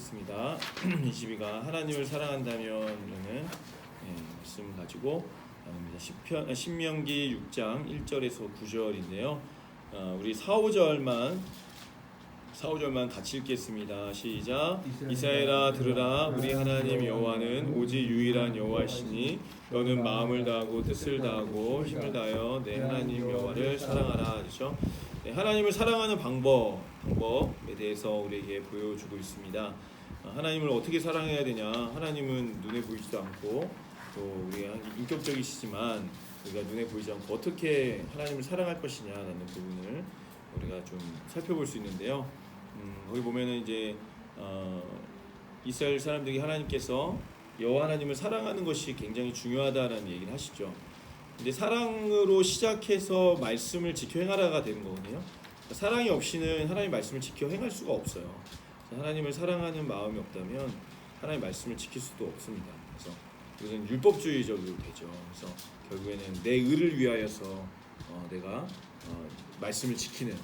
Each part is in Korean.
하겠습니다. 22가 하나님을 사랑한다면이라는 말씀 가지고 나눕니다. 신명기 6장 1절에서 9절인데요. 우리 4, 5절만 같이 읽겠습니다. 시작. 이스라엘아 들으라. 우리 하나님 여호와는 오직 유일한 여호와시니 너는 마음을 다하고 뜻을 다하고 힘을 다하여 내 하나님 여호와를 사랑하라. 그렇죠? 하나님을 사랑하는 방법에 대해서 우리에게 보여주고 있습니다. 하나님을 어떻게 사랑해야 되냐? 하나님은 눈에 보이지도 않고 또 우리가 인격적이시지만 우리가 눈에 보이지 않고 어떻게 하나님을 사랑할 것이냐라는 부분을 우리가 좀 살펴볼 수 있는데요. 거기 보면은 이제 이스라엘 사람들이 하나님께서 여호와 하나님을 사랑하는 것이 굉장히 중요하다라는 얘기를 하시죠. 근데 사랑으로 시작해서 말씀을 지켜 행하라가 되는 거거든요. 사랑이 없이는 하나님 말씀을 지켜 행할 수가 없어요. 하나님을 사랑하는 마음이 없다면 하나님 말씀을 지킬 수도 없습니다. 그래서 이것은 율법주의적으로 되죠. 그래서 결국에는 내 의를 위하여서 내가 말씀을 지키는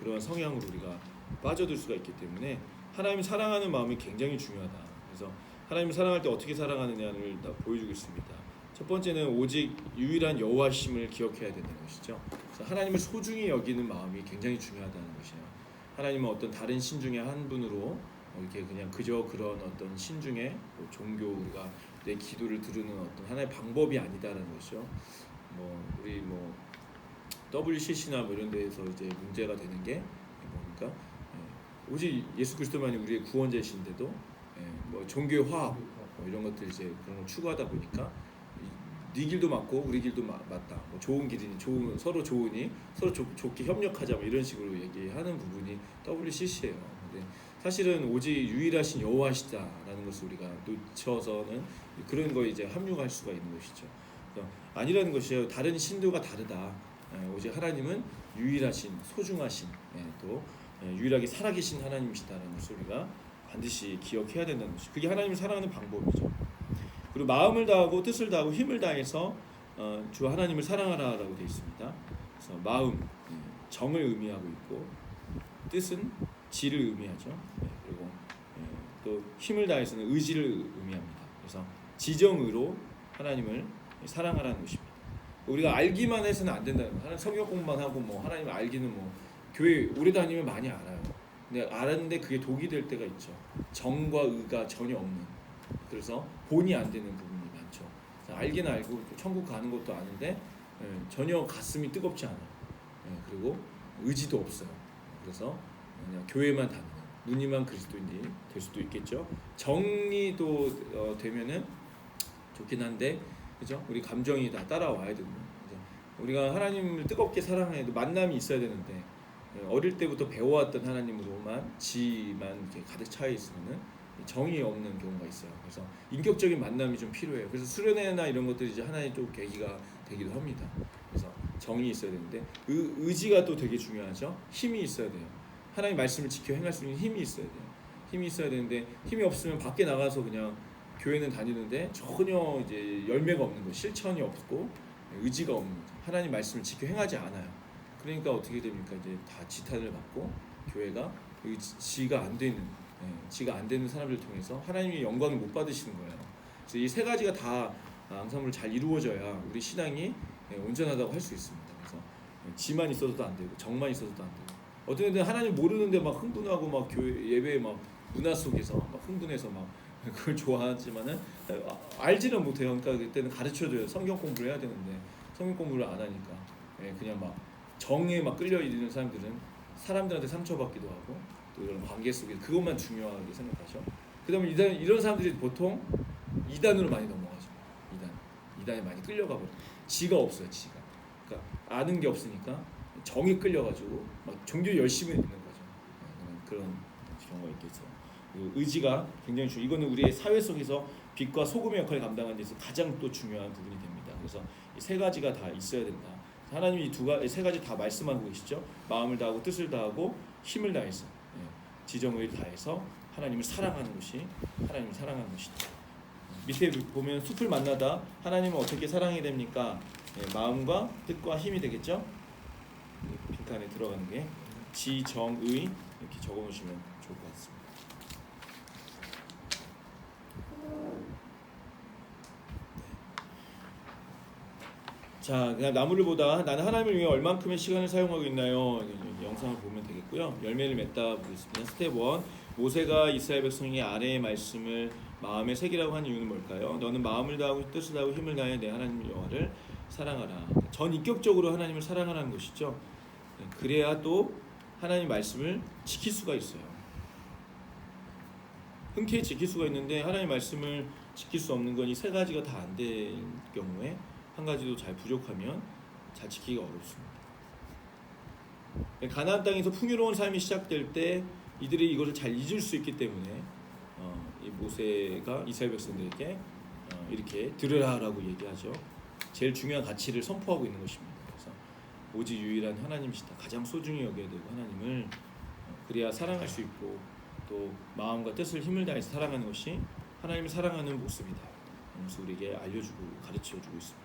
그런 성향으로 우리가 빠져들 수가 있기 때문에 하나님을 사랑하는 마음이 굉장히 중요하다. 그래서 하나님을 사랑할 때 어떻게 사랑하느냐를 다 보여주겠습니다. 첫 번째는 오직 유일한 여호와심을 기억해야 된다는 것이죠. 그래서 하나님을 소중히 여기는 마음이 굉장히 중요하다는 것이에요. 하나님은 어떤 다른 신 중에 한 분으로 이렇게 그냥 그저 그런 어떤 신 중에 종교 우리가 내 기도를 들으는 어떤 하나의 방법이 아니다라는 것이죠. 우리 WCC나 이런 데에서 이제 문제가 되는 게 뭡니까? 오직 예수 그리스도만이 우리의 구원자이신데도 종교의 화합 이런 것들 이제 그런 걸 추구하다 보니까 네 길도 맞고 우리 길도 맞다. 좋은 길이니 서로 좋으니 서로 좋게 협력하자 이런 식으로 얘기하는 부분이 WCC예요. 근데 사실은 오직 유일하신 여호와시다라는 것을 우리가 놓쳐서는 그런 거에 이제 합류할 수가 있는 것이죠. 아니라는 것이에요. 다른 신도가 다르다. 오직 하나님은 유일하신 소중하신 또 유일하게 살아계신 하나님이시다라는 것을 우리가 반드시 기억해야 된다는 것이 그게 하나님을 사랑하는 방법이죠. 그리고 마음을 다하고 뜻을 다하고 힘을 다해서 주 하나님을 사랑하라라고 되어 있습니다. 그래서 마음, 정을 의미하고 있고 뜻은 지를 의미하죠. 그리고 또 힘을 다해서는 의지를 의미합니다. 그래서 지정의로 하나님을 사랑하라는 것입니다. 우리가 알기만 해서는 안 된다는 거예요. 성경 공부만 하고 하나님을 알기는 교회 오래 다니면 많이 알아요. 근데 알았는데 그게 독이 될 때가 있죠. 정과 의가 전혀 없는. 그래서 본이 안 되는 부분이 많죠. 알긴 알고 천국 가는 것도 아는데 전혀 가슴이 뜨겁지 않아요. 그리고 의지도 없어요. 그래서 그냥 교회만 다니는 무늬만 그리스도인이 될 수도 있겠죠. 정의도 되면은 좋긴 한데 그죠? 우리 감정이 다 따라와야 되고 우리가 하나님을 뜨겁게 사랑해도 만남이 있어야 되는데 어릴 때부터 배워왔던 하나님으로만 지만 이렇게 가득 차 있으면은 정이 없는 경우가 있어요. 그래서 인격적인 만남이 좀 필요해요. 그래서 수련회나 이런 것들이 이제 하나의 좀 계기가 되기도 합니다. 그래서 정이 있어야 되는데 의지가 또 되게 중요하죠. 힘이 있어야 돼요. 하나님 말씀을 지켜 행할 수 있는 힘이 있어야 돼요. 힘이 있어야 되는데 힘이 없으면 밖에 나가서 그냥 교회는 다니는데 전혀 이제 열매가 없는 거, 실천이 없고 의지가 없는 거죠. 하나님 말씀을 지켜 행하지 않아요. 그러니까 어떻게 됩니까? 이제 다 지탄을 받고 교회가 지가 안 되는 사람들 통해서 하나님의 영광을 못 받으시는 거예요. 그래서 이 세 가지가 다 앙상블로 잘 이루어져야 우리 신앙이 온전하다고 할 수 있습니다. 그래서 지만 있어서도 안 되고 정만 있어서도 안 되고 어떤 애들은 하나님 모르는데 막 흥분하고 교회 예배 문화 속에서 흥분해서 그걸 좋아하지만은 알지는 못해요. 그러니까 그때는 가르쳐줘요. 성경 공부를 해야 되는데 성경 공부를 안 하니까 그냥 정에 끌려 있는 사람들은 사람들한테 상처받기도 하고 또 이런 관계 속에 그것만 중요하게 생각하죠. 그다음에 이런 사람들이 보통 이단으로 많이 넘어가죠. 이단에 많이 끌려가 버려. 지가 없어요. 지가. 그러니까 아는 게 없으니까 정이 끌려가지고 종교 열심히 있는 거죠. 그런 경우가 있겠죠. 의지가 굉장히 중요. 이거는 우리의 사회 속에서 빛과 소금의 역할을 감당하는 데서 가장 또 중요한 부분이 됩니다. 그래서 이 세 가지가 다 있어야 된다. 하나님이 세 가지 다 말씀하고 계시죠. 마음을 다하고 뜻을 다하고 힘을 다해서 지정의를 다해서 하나님을 사랑하는 것이 하나님을 사랑하는 것이다. 밑에 보면 숲을 만나다 하나님을 어떻게 사랑해야 됩니까? 마음과 뜻과 힘이 되겠죠. 빈칸에 들어가는 게 지정의 이렇게 적어놓으시면 좋을 것 같습니다. 자, 그냥 나무를 보다 나는 하나님을 위해 얼만큼의 시간을 사용하고 있나요? 영상을 보면 되겠고요. 열매를 맺다 보겠습니다. 스텝 1. 모세가 이스라엘 백성에게 아래의 말씀을 마음에 새기라고 한 이유는 뭘까요? 너는 마음을 다하고 뜻을 다하고 힘을 다해 내 하나님 여호와를 사랑하라. 전인격적으로 하나님을 사랑하라는 것이죠. 그래야 또 하나님 말씀을 지킬 수가 있어요. 흔쾌히 지킬 수가 있는데 하나님 말씀을 지킬 수 없는 건 이 세 가지가 다 안 될 경우에 한 가지도 잘 부족하면 잘 지키기가 어렵습니다. 가나안 땅에서 풍요로운 삶이 시작될 때 이들이 이것을 잘 잊을 수 있기 때문에 이 모세가 이스라엘 백성들에게 이렇게 들으라라고 얘기하죠. 제일 중요한 가치를 선포하고 있는 것입니다. 그래서 오직 유일한 하나님이시다. 가장 소중히 여겨야 되고 하나님을 그래야 사랑할 수 있고 또 마음과 뜻을 힘을 다해서 살아가는 것이 하나님을 사랑하는 모습이다. 그래서 우리에게 알려주고 가르쳐주고 있습니다.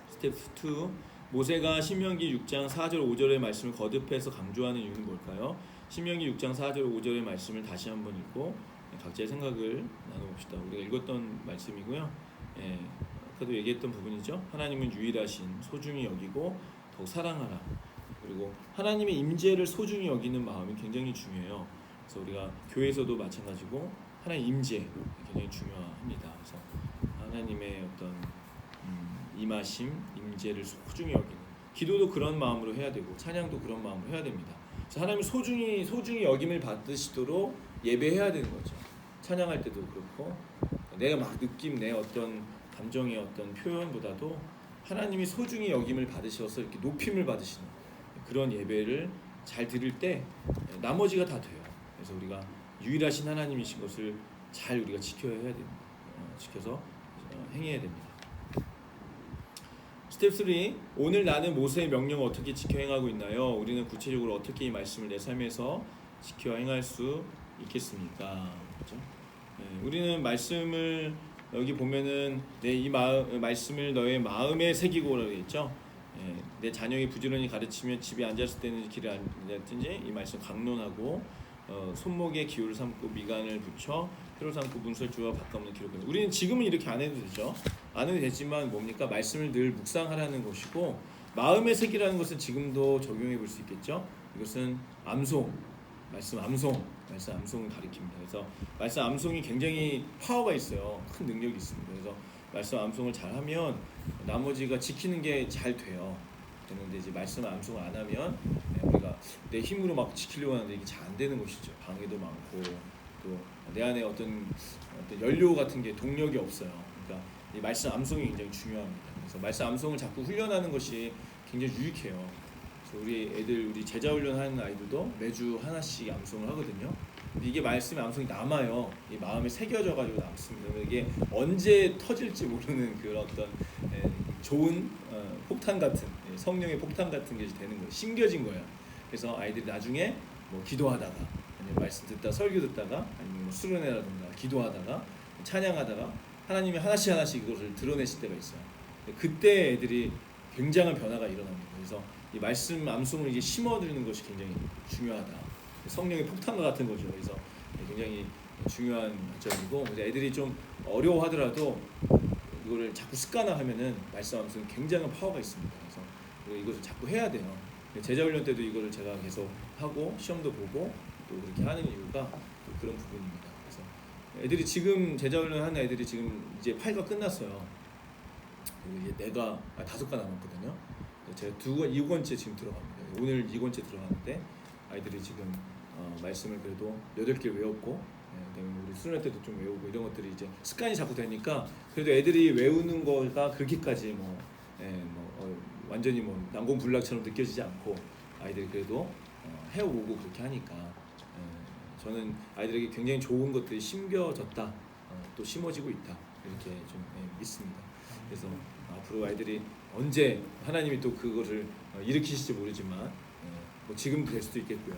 스텝 2. 모세가 신명기 6장 4절 5절의 말씀을 거듭해서 강조하는 이유는 뭘까요? 신명기 6장 4절 5절의 말씀을 다시 한번 읽고 각자의 생각을 나눠봅시다. 우리가 읽었던 말씀이고요. 아까도 얘기했던 부분이죠. 하나님은 유일하신, 소중히 여기고 더욱 사랑하라. 그리고 하나님의 임재를 소중히 여기는 마음이 굉장히 중요해요. 그래서 우리가 교회에서도 마찬가지고 하나님의 임재 굉장히 중요합니다. 그래서 하나님의 어떤 임하심, 임재를 소중히 여기는 기도도 그런 마음으로 해야 되고 찬양도 그런 마음으로 해야 됩니다. 그래서 하나님을 소중히 여김을 받으시도록 예배해야 되는 거죠. 찬양할 때도 그렇고 내가 막 느낌 내 어떤 감정의 어떤 표현보다도 하나님이 소중히 여김을 받으셔서 이렇게 높임을 받으시는 그런 예배를 잘 드릴 때 나머지가 다 돼요. 그래서 우리가 유일하신 하나님이신 것을 잘 우리가 지켜야 해야 됩니다. 지켜서 행해야 됩니다. 스텝 3. 오늘 나는 모세의 명령을 어떻게 지켜 행하고 있나요? 우리는 구체적으로 어떻게 이 말씀을 내 삶에서 지켜 행할 수 있겠습니까? 그렇죠? 우리는 말씀을 여기 보면은 이 말씀을 너의 마음에 새기고라고 했죠. 내 자녀이 부지런히 가르치며 집에 앉았을 때는 길에 앉았든지 이 말씀 강론하고 손목에 기울을 삼고 미간을 붙여 혀를 삼고 문설주와 바깥문을 기록하는. 우리는 지금은 이렇게 안 해도 되죠. 안 해도 되지만 뭡니까? 말씀을 늘 묵상하라는 것이고 마음에 새기라는 것은 지금도 적용해 볼 수 있겠죠. 이것은 암송, 말씀 암송을 가리킵니다. 그래서 말씀 암송이 굉장히 파워가 있어요. 큰 능력이 있습니다. 그래서 말씀 암송을 잘하면 나머지가 지키는 게 잘 돼요. 되는데 이제 말씀 암송을 안 하면 우리가 내 힘으로 막 지키려고 하는데 이게 잘 안 되는 것이죠. 방해도 많고 또 내 안에 어떤 연료 같은 게 동력이 없어요. 그러니까 이 말씀 암송이 굉장히 중요합니다. 그래서 말씀 암송을 자꾸 훈련하는 것이 굉장히 유익해요. 그래서 우리 제자 훈련하는 아이들도 매주 하나씩 암송을 하거든요. 근데 이게 말씀의 암송이 남아요. 이 마음에 새겨져 가지고 남습니다. 이게 언제 터질지 모르는 그런 어떤 좋은 폭탄 같은 성령의 폭탄 같은 게 되는 거예요. 심겨진 거예요. 그래서 아이들이 나중에 뭐 기도하다가 아니면 말씀 듣다 설교 듣다가 아니면 뭐 수련회라든가 기도하다가 찬양하다가 하나님이 하나씩 이것을 드러내실 때가 있어요. 그때 애들이 굉장한 변화가 일어납니다. 그래서 이 말씀 암송을 이게 심어드리는 것이 굉장히 중요하다. 성령의 폭탄과 같은 거죠. 그래서 굉장히 중요한 점이고 애들이 좀 어려워하더라도 이거를 자꾸 습관화하면은 말씀 암송이 굉장한 파워가 있습니다. 그래서 이것을 자꾸 해야 돼요. 제자 훈련 때도 이거를 제가 계속 하고 시험도 보고 또 그렇게 하는 이유가 또 그런 부분입니다. 그래서 애들이 지금 제자 훈련 하는 애들이 지금 이제 8가 끝났어요. 그리고 이제 5가 남았거든요. 제가 2권째 지금 들어갑니다. 오늘 2권째 들어가는데 아이들이 지금 말씀을 그래도 8개 외웠고 그다음에 우리 수련회 때도 좀 외우고 이런 것들이 이제 습관이 자꾸 되니까 그래도 애들이 외우는 거가 그렇게까지 완전히 난공불락처럼 느껴지지 않고 아이들이 그래도 해오고 그렇게 하니까 저는 아이들에게 굉장히 좋은 것들이 심겨졌다, 또 심어지고 있다 이렇게 좀 믿습니다. 그래서 앞으로 아이들이 언제 하나님이 또 그것을 일으키실지 모르지만 뭐 지금도 될 수도 있겠고요.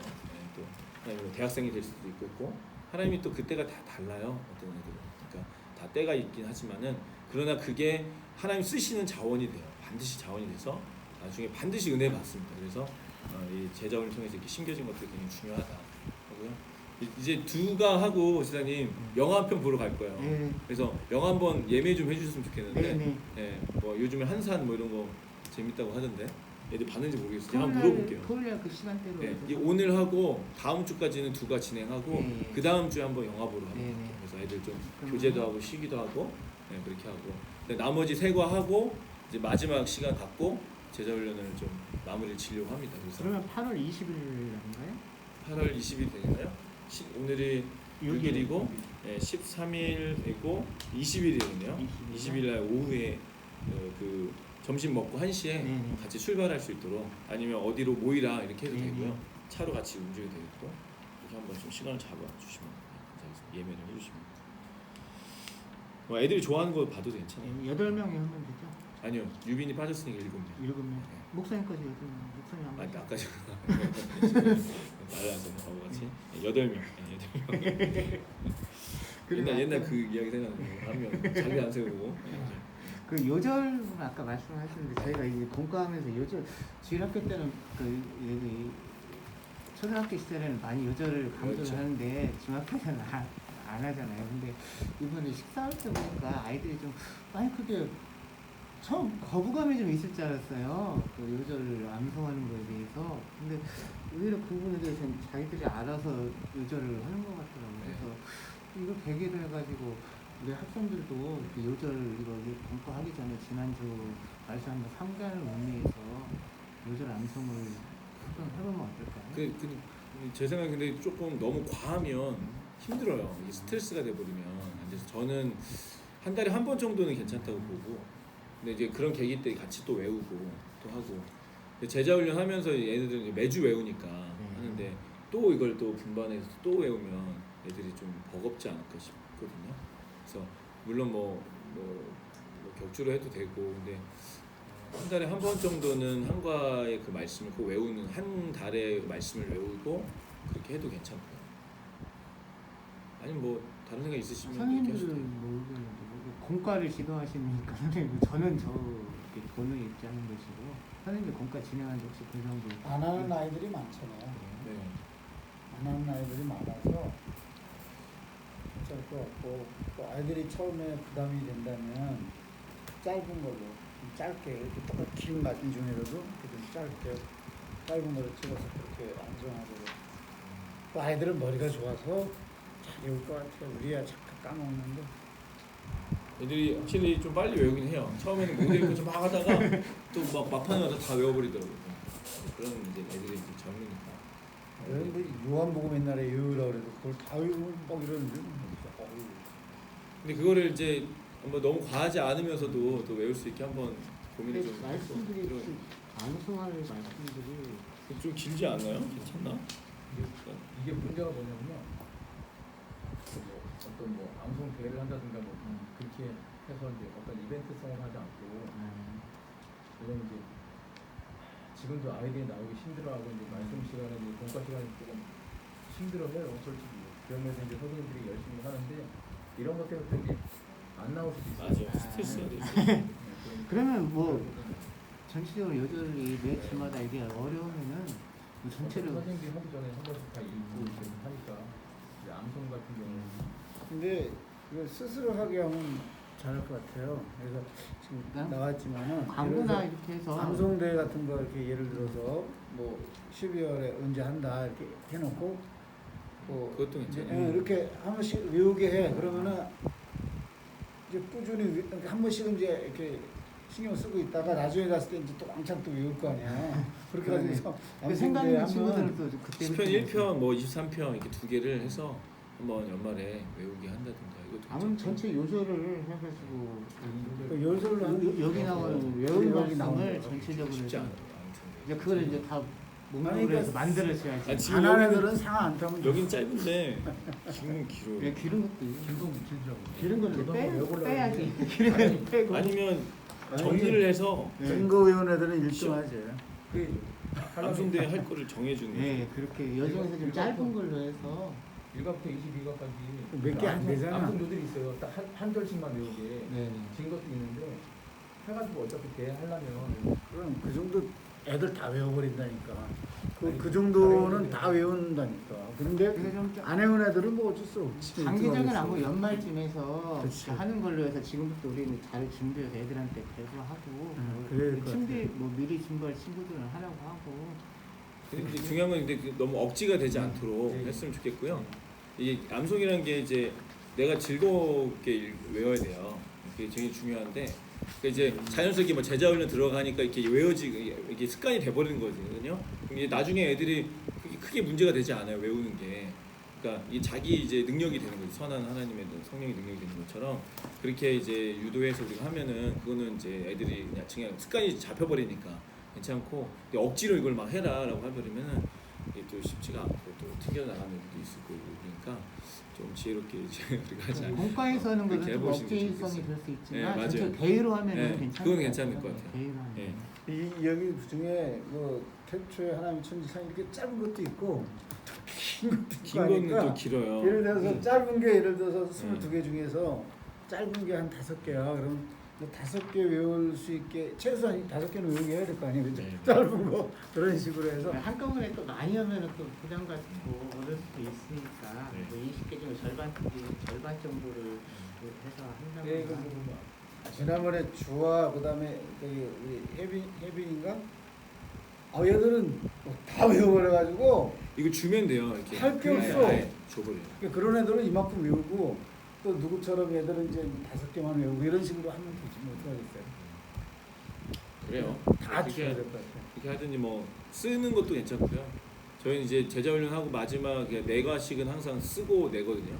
또 하나님이 대학생이 될 수도 있겠고 하나님이 또 그때가 다 달라요. 어떤 애들은 그러니까 다 때가 있긴 하지만은 그러나 그게 하나님 쓰시는 자원이 돼요. 반드시 자원이 돼서 나중에 반드시 은혜 받습니다. 그래서 이 제자훈을 통해서 이렇게 심겨진 것들이 굉장히 중요하다 하고요. 이제 두가 하고 지사님 영화 한 편 보러 갈 거예요. 네. 그래서 영화 한번 예매 좀 해주셨으면 좋겠는데, 네네. 예, 뭐 요즘에 한산 뭐 이런 거 재밌다고 하던데, 애들 봤는지 모르겠어요. 한번 물어볼게요. 토요일 그 시간대로. 예, 이 오늘 하고 다음 주까지는 두가 진행하고 네. 그 다음 주에 한번 영화 보러 합니다. 네. 그래서 애들 좀 그럼- 교제도 하고 쉬기도 하고, 네, 그렇게 하고. 근데 나머지 세 과 하고 이제 마지막 시간 갖고 제자 훈련을 좀 마무리를 지려고 합니다. 그래서 그러면 8월 20일인가요? 8월 20일 되나요? 오늘이 6일이고, 예, 13일 되고 20일이네요. 20일 날 오후에 그 점심 먹고 1시에 네네. 같이 출발할 수 있도록, 아니면 어디로 모이라 이렇게 해도 네네. 되고요. 차로 같이 움직여도 되겠고, 이렇게 한번 좀 시간을 잡아주시면 감사하겠습니다. 예매를 해주시면. 뭐 애들이 좋아하는 거 봐도 괜찮아요. 8명이 하면 되죠? 아니요, 유빈이 빠졌으니까 7명. 7명. 목사님까지 8명. 목사님 한 아니 번. 아까 말라서 바보같이 8명. 옛날 그 이야기 생각나요. 하면 자기 안 세우고. 그 요절 아까 말씀하셨는데 저희가 이제 공과하면서 요절 주일학교 때는 그 여기 초등학교 시절에는 많이 요절을 강조를 그렇죠. 하는데 중학교에는 안 하잖아요. 근데 이번에 식사할 때 보니까 아이들이 좀 많이 크게 처음 거부감이 좀 있을 줄 알았어요. 그 요절을 암송하는 거에 대해서. 근데 의외로 그 부분에 대해서는 자기들이 알아서 요절을 하는 것 같더라고요. 그래서 이거 계기를 해가지고 우리 학생들도 이렇게 요절 이거 공부하기 전에 지난주 말씀한 3개월 의미에서 요절 암송을 한번 해보면 어떨까요? 제 생각에 근데 조금 너무 과하면 힘들어요. 이게 스트레스가 돼버리면. 그래서 저는 한 달에 한 번 정도는 괜찮다고 보고, 근데 이제 그런 계기 때 같이 또 외우고 또 하고. 근데 제자 훈련 하면서 얘네들은 이제 매주 외우니까 하는데, 또 이걸 또 분반해서 또 외우면 애들이 좀 버겁지 않을까 싶거든요. 그래서 물론 뭐 격주로 해도 되고, 근데 한 달에 한 번 정도는 한과의 그 말씀을 꼭 외우는, 한 달의 말씀을 외우고 그렇게 해도 괜찮고요. 아니면 뭐 다른 생각 있으시면 얘기하셔도 선생님들은 돼요. 모르겠는데 공과를 지도하시니까 선생님 저는 저 이렇게 보는 입장인 것이고 선생님들 공과 진행하는 지 혹시 그 정도 안 하는 아이들이 많잖아요. 네. 안 하는 아이들이 많아서 어쩔 것 같고, 또 아이들이 처음에 부담이 된다면 짧은 걸로 좀 짧게, 이렇게 똑같이 긴 말씀 중에라도 이렇게 좀 짧은 걸로 찍어서 그렇게 안정하도록. 또 아이들은 머리가 좋아서 잘 외울 것 같아요. 우리야 자꾸 까먹는데. 애들이 확실히 좀 빨리 외우긴 해요. 처음에는 못 외우고 좀 막 하다가 또 막 막판에 와서 다 외워버리더라고요. 그런 이제 애들이 이제 젊으니까. 뭐 요한복음 옛날에 외우라고 그래도 그걸 다 외우고 막 이러는데. 근데 그거를 이제 뭐 너무 과하지 않으면서도 또 외울 수 있게 한번 고민을 좀 말씀들이 해서 방송할 말씀들이 좀 길지 않나요? 괜찮나? 이게 문제가 뭐냐면요. 어떤 뭐 방송 대회를 한다든가 뭐 그렇게 해서 이제 어떤 이벤트성을 하지 않고, 물론 이제 지금도 아이들이 나오기 힘들어하고 이제 말씀 시간에 이제 공과 시간이 조금 힘들어해요, 솔직히. 그러면서 이제 선생님들이 열심히 하는데 이런 것 때문에 이제 안 나올 수도 있어요. 맞아요. 스트레스가 되죠. 그러면 뭐 전체적으로 요절이 매주마다 이게 어려우면은 뭐 전체를 선생님들이 하기 전에 한 번씩 다 읽고 이렇게 하니까 이제 암송 같은 경우는 근데 이걸 스스로 하게 하면 잘할 것 같아요. 그래서 지금 나왔지만은 광고나 이렇게 해서 방송대회 같은 거 이렇게 예를 들어서 뭐 12월에 언제 한다 이렇게 해놓고 뭐 그것도 괜찮아요. 이렇게 한 번씩 외우게 해. 그러면은 이제 꾸준히 한 번씩은 이제 이렇게 신경 쓰고 있다가 나중에 갔을 때 이제 또 왕창 또 외울 거 아니야. 그렇게 해서 그 생각 있는 친구들은 또 그때 10편 1편 뭐 23편 이렇게 2개를 해서 한번 연말에 외우게 한다든가 이것도 아무튼 괜찮고. 전체 요절을 해가지고 요술로 여기 나오는 외운 말씀을 전체적으로 쉽지 해서 않아요. 아무튼. 이제 그걸 이제 다 목록으로 그러니까 해서 만들어줘야지. 아, 지금 안 하는 여기는- 애들은 상안 타면 여긴 짧은데 지금은 길어요. 예, 기른 것도 길고 길죠. 기른 거를 저도 한번 외우려고 빼야지. 했는데 기른 걸 빼고. 아니면 정리를 해서 증거 외운 애들은 1등하지. 그 방송대회 할 거를 정해주는 거죠. 예, 그렇게 여중에서 좀 짧은 걸로 해서 1과부터 22과까지 몇개안 되잖아. 암송료들이 있어요. 딱 한 절씩만 외우게 네. 진 것도 있는데 해가지고 어차피 대회하려면 그럼 그 정도 애들 다 외워버린다니까. 아니, 그 정도는 다른 다 외운다니까. 그런데 그래서 좀 안 외운 애들은 뭐 어쩔 수 없지. 장기적인 어떡하겠어. 안고 연말쯤에서 그치. 하는 걸로 해서 지금부터 우리는 잘 준비해서 애들한테 배부하고 그래야 될것 준비 뭐 미리 준비할 친구들은 하라고 하고 근데 이제 중요한 건 근데 너무 억지가 되지 않도록 네. 했으면 좋겠고요. 이게 암송이라는 게 이제 내가 즐겁게 외워야 돼요. 그게 되게 중요한데 그러니까 이제 자연스럽게 뭐 제자 훈련 들어가니까 이렇게 이게 습관이 돼버리는 거거든요. 그럼 이제 나중에 애들이 크게 문제가 되지 않아요. 외우는 게. 그러니까 이 자기 이제 능력이 되는 거지. 선한 하나님의 성령의 능력이 되는 것처럼 그렇게 이제 유도해서 우리가 하면은 그거는 이제 애들이 그냥 습관이 잡혀버리니까 괜찮고 근데 억지로 이걸 막 해라라고 해버리면은 이게 또 쉽지가 않고 또 튕겨 나가는 애들도 있을 거고 그러니까 좀 지혜롭게 이제 우리가 하자. 공과에서 하는 것은 그렇게 좀 해보시는 게 억지성이 좋겠어요. 될 수 있지만 네, 맞아요. 전체 대의로 하면 네, 괜찮을 그건 괜찮을 것 같아요. 대의로 하면 네. 이 여기 중에 뭐 태초에 하나님 천지상 이렇게 짧은 것도 있고 긴 것도 있고 긴 거는 하니까 또 길어요. 예를 들어서 짧은 게 예를 들어서 22개 음. 중에서 짧은 게 한 5개야. 그럼 5개 외울 수 있게 최소한 5개는 외우게 해야 될 거 아니에요. 그죠? 네. 짧은 거 그런 식으로 해서 한꺼번에 또 많이 하면 또 부담 갖고 어려울 수도 있으니까 네. 뭐 20개 중에 절반 정도를 해서 한다거나 예, 이거 뭐 지난번에 주와 그다음에 우리 혜빈인가? 얘들은 다 외워버려가지고 이거 주면 돼요. 이렇게 할게 없어. 아예 줘버려요. 그런 애들은 이만큼 외우고 또 누구처럼 애들은 이제 5개만 외우고 이런 식으로 하면 되지 뭐 어떡하겠어요. 그래요. 다 그렇게 줘야 될 것 같아요. 이렇게 하든지 뭐 쓰는 것도 괜찮고요. 저희는 이제 제자 훈련하고 마지막 네 과씩은 항상 쓰고 내거든요.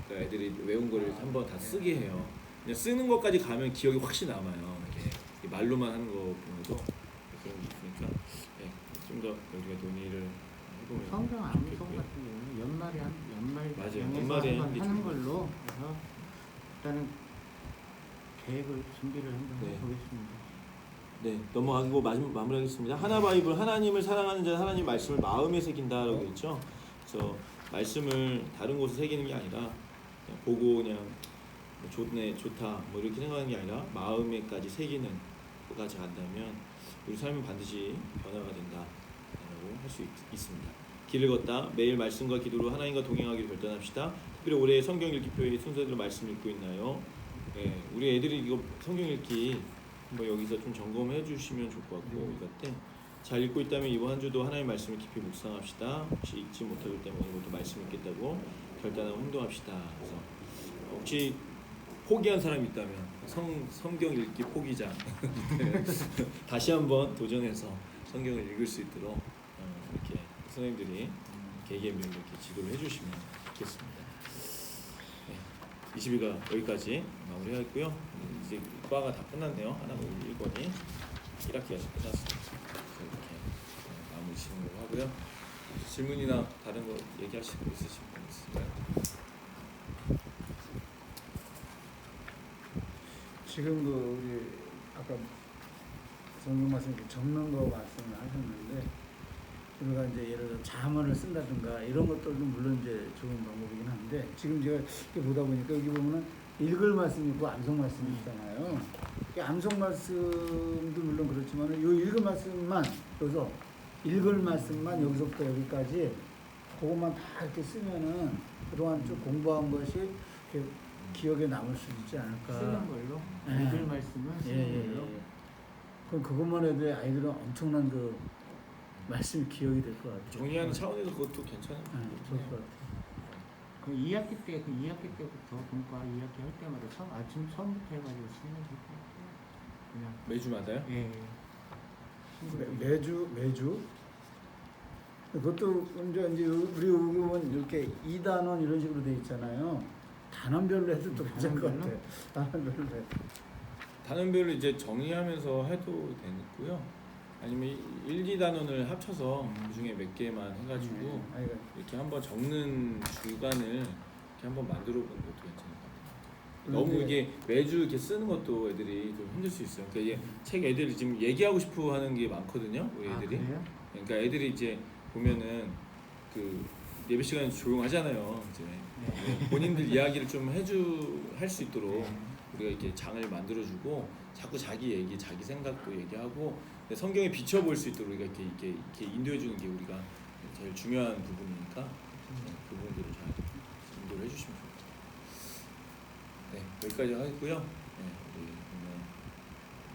그러니까 애들이 외운 거를 한번 다 쓰게 해요. 그냥 쓰는 것까지 가면 기억이 확실히 남아요. 이게 말로만 하는 것보다도 그런 게 있으니까 좀 더 우리가 논의를 해보면 성경 암송 좋겠고요. 같은 경우는 연말 맞아요. 연말에 연말에 한번 하는 게 하는 좋아요. 걸로 해서 일단은 계획을 준비를 한번 네. 해보겠습니다. 네, 넘어가고 마무리하겠습니다. 하나 바이블 하나님을 사랑하는 자는 하나님 말씀을 마음에 새긴다라고 했죠. 그래서 말씀을 다른 곳에 새기는 게 아니라 그냥 보고 그냥 뭐 좋네 좋다 뭐 이렇게 생각하는 게 아니라 마음에까지 새기는 것까지 간다면 우리 삶은 반드시 변화가 된다라고 할 수 있습니다. 길을 걷다 매일 말씀과 기도로 하나님과 동행하기를 결단합시다. 특별히 올해 성경 읽기 표의 순서대로 말씀 읽고 있나요? 네, 우리 애들이 이거 성경 읽기 뭐 여기서 좀 점검해 주시면 좋을 것 같고 이것 때잘 읽고 있다면 이번 한 주도 하나님의 말씀을 깊이 묵상합시다. 혹시 읽지 못하기 때문에 오늘도 말씀 읽겠다고 결단하고 행동합시다. 그래서 혹시 포기한 사람이 있다면 성경 읽기 포기자 다시 한번 도전해서 성경을 읽을 수 있도록 이렇게 선생님들이 개개인별로 이렇게 지도를 해주시면 좋겠습니다. 네, 22가 여기까지 마무리하겠고요. 이제 과가 다 끝났네요. 하나 1권이 1학기가 끝났습니다. 그래서 이렇게 마무리 짓는 걸로 하고요. 질문이나 다른 거 얘기하실 거 있으신 분 있을까요? 지금 그 우리 아까 성경 말씀 적는 거 말씀을 하셨는데 우리가 이제 예를 들어 자문을 쓴다든가 이런 것들도 물론 이제 좋은 방법이긴 한데 지금 제가 이렇게 보다 보니까 여기 보면은 읽을 말씀이 있고 암송 말씀이 있잖아요. 이 암송 말씀도 물론 그렇지만 이 읽을 말씀만 여기서 읽을 말씀만 여기서부터 여기까지 그것만 다 이렇게 쓰면은 그동안 쭉 공부한 것이 이렇게 기억에 남을 수 있지 않을까. 쓰는 걸로 네. 읽을 말씀은 쓰는 걸로. 그럼 그것만 해도 아이들은 엄청난 그 말씀이 기억이 될 것 같아요. 정리하는 차원에서 그것도 괜찮아요. 좋을 것 같아요. 그 2학기 때부터 공과 2학기 할 때마다 처음부터 해가지고 쓰면 될 것 같아요. 그냥 매주마다요? 예. 매주 그것도 이제 우리 보면 이렇게 2단원 이런 식으로 돼 있잖아요. 단원별로 해도 또 괜찮을 것 같아요. 단원별로 해도. 단원별로 이제 정리하면서 해도 되고요. 아니면 1, 2단원을 합쳐서 그 중에 몇 개만 해가지고 아이가 이렇게 한번 적는 주간을 이렇게 한번 만들어 보는 것도 괜찮을 것 같아요. 너무 그런데- 이게 매주 이렇게 쓰는 것도 애들이 좀 힘들 수 있어요. 그러니까 이게 책 애들이 지금 얘기하고 싶어 하는 게 많거든요. 우리 애들이. 그래요? 그러니까 애들이 이제 보면은 그 예배 시간에 조용하잖아요. 이제 네. 본인들 이야기를 좀 할 수 있도록 우리가 이렇게 장을 만들어주고 자꾸 자기 얘기, 자기 생각도 얘기하고 근데 성경에 비춰볼 수 있도록 우리가 이렇게 인도해주는 게 우리가 제일 중요한 부분이니까 그 부분들을 잘 인도를 해주시면 좋겠습니다. 네, 여기까지 하고요. 네, 우리